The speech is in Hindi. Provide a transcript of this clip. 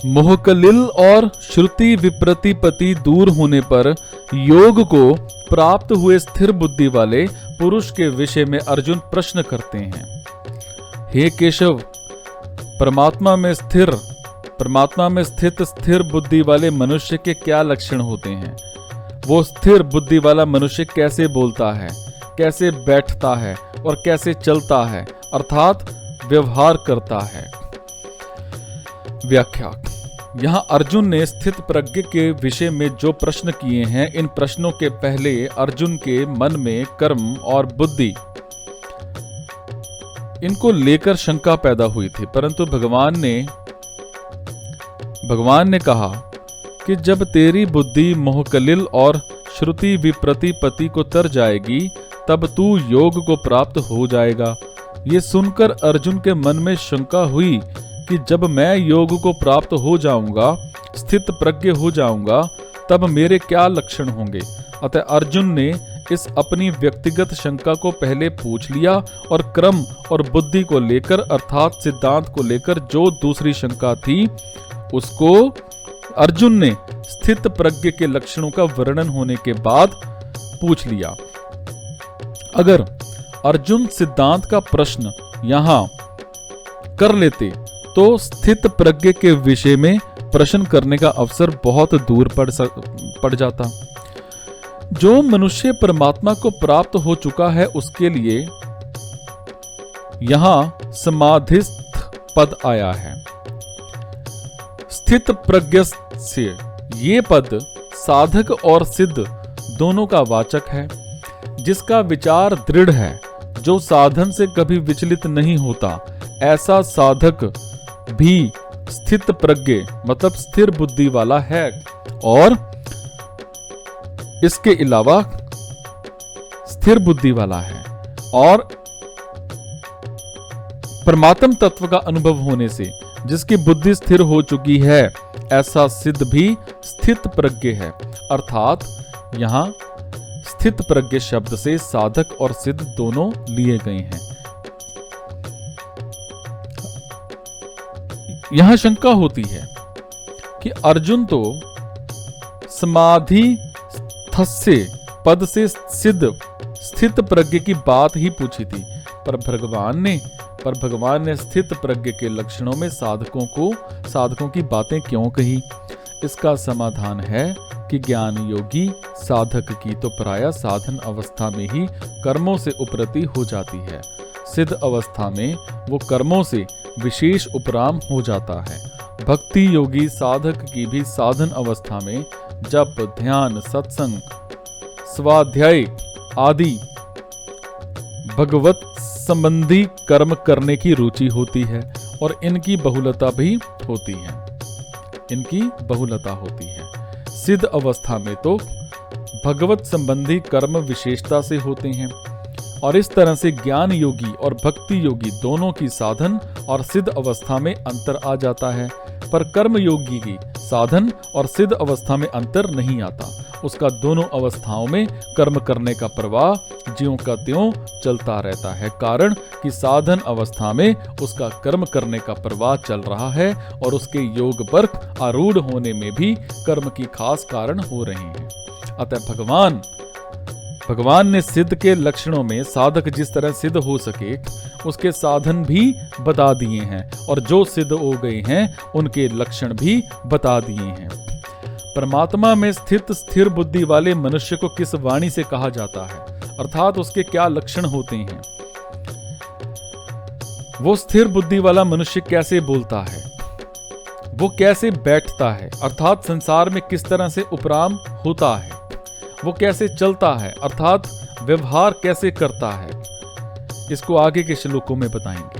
मोहकलिल और श्रुति विप्रतिपत्ति दूर होने पर योग को प्राप्त हुए स्थिर बुद्धि वाले पुरुष के विषय में अर्जुन प्रश्न करते हैं। हे केशव, परमात्मा में स्थित स्थिर बुद्धि वाले मनुष्य के क्या लक्षण होते हैं? वो स्थिर बुद्धि वाला मनुष्य कैसे बोलता है, कैसे बैठता है और कैसे चलता है, अर्थात व्यवहार करता है। व्याख्या। यहाँ अर्जुन ने स्थित प्रज्ञ के विषय में जो प्रश्न किए हैं, इन प्रश्नों के पहले अर्जुन के मन में कर्म और बुद्धि इनको लेकर शंका पैदा हुई थी, परंतु भगवान ने कहा कि जब तेरी बुद्धि मोहकलिल और श्रुति विप्रतिपत्ति को तर जाएगी तब तू योग को प्राप्त हो जाएगा। ये सुनकर अर्जुन के मन में शंका हुई कि जब मैं योग को प्राप्त हो जाऊंगा, स्थित प्रज्ञ हो जाऊंगा, तब मेरे क्या लक्षण होंगे। अतः अर्जुन ने इस अपनी व्यक्तिगत शंका को पहले पूछ लिया और क्रम और बुद्धि को लेकर अर्थात सिद्धांत को लेकर जो दूसरी शंका थी उसको अर्जुन ने स्थित प्रज्ञ के लक्षणों का वर्णन होने के बाद पूछ लिया। अगर अर्जुन सिद्धांत का प्रश्न यहां कर लेते तो स्थित प्रज्ञ के विषय में प्रश्न करने का अवसर बहुत दूर पड़ जाता। जो मनुष्य परमात्मा को प्राप्त हो चुका है उसके लिए यहां समाधिस्थ पद आया है। स्थित प्रज्ञ से ये पद साधक और सिद्ध दोनों का वाचक है। जिसका विचार दृढ़ है, जो साधन से कभी विचलित नहीं होता, ऐसा साधक भी स्थित प्रज्ञ मतलब स्थिर बुद्धि वाला है और इसके अलावा स्थिर बुद्धि वाला है और परमात्म तत्व का अनुभव होने से जिसकी बुद्धि स्थिर हो चुकी है, ऐसा सिद्ध भी स्थित प्रज्ञ है। अर्थात यहां स्थित प्रज्ञ शब्द से साधक और सिद्ध दोनों लिए गए हैं। यहां शंका होती है कि अर्जुन तो समाधि स्थस्य पद से सिद्ध स्थित प्रज्ञ की बात ही पूछी थी, पर भगवान ने स्थित प्रज्ञ के लक्षणों में साधकों की बातें क्यों कही? इसका समाधान है कि ज्ञान योगी साधक की तो प्रायः साधन अवस्था में ही कर्मों से उपरति हो जाती है। सिद्ध अवस्था में वो कर्मों से विशेष उपराम हो जाता है। भक्ति योगी साधक की भी साधन अवस्था में जप, ध्यान, सत्संग, स्वाध्याय आदि भगवत संबंधी कर्म करने की रुचि होती है और इनकी बहुलता होती है। सिद्ध अवस्था में तो भगवत संबंधी कर्म विशेषता से होते हैं और इस तरह से ज्ञान योगी और भक्ति योगी दोनों की साधन और सिद्ध अवस्था में अंतर आ जाता है, पर कर्म योगी की साधन और सिद्ध अवस्था में अंतर नहीं आता। उसका दोनों अवस्थाओं में कर्म करने का प्रवाह ज्यों का त्यों चलता रहता है, कारण कि साधन अवस्था में उसका कर्म करने का प्रवाह चल रहा है और उसके योग पर आरूढ़ होने में भी कर्म की खास कारण हो रहे हैं। अतः भगवान ने सिद्ध के लक्षणों में साधक जिस तरह सिद्ध हो सके उसके साधन भी बता दिए हैं और जो सिद्ध हो गए हैं उनके लक्षण भी बता दिए हैं। परमात्मा में स्थित स्थिर बुद्धि वाले मनुष्य को किस वाणी से कहा जाता है, अर्थात उसके क्या लक्षण होते हैं? वो स्थिर बुद्धि वाला मनुष्य कैसे बोलता है, वो कैसे बैठता है, अर्थात संसार में किस तरह से उपराम होता है, वो कैसे चलता है, अर्थात व्यवहार कैसे करता है, इसको आगे के श्लोकों में बताएंगे।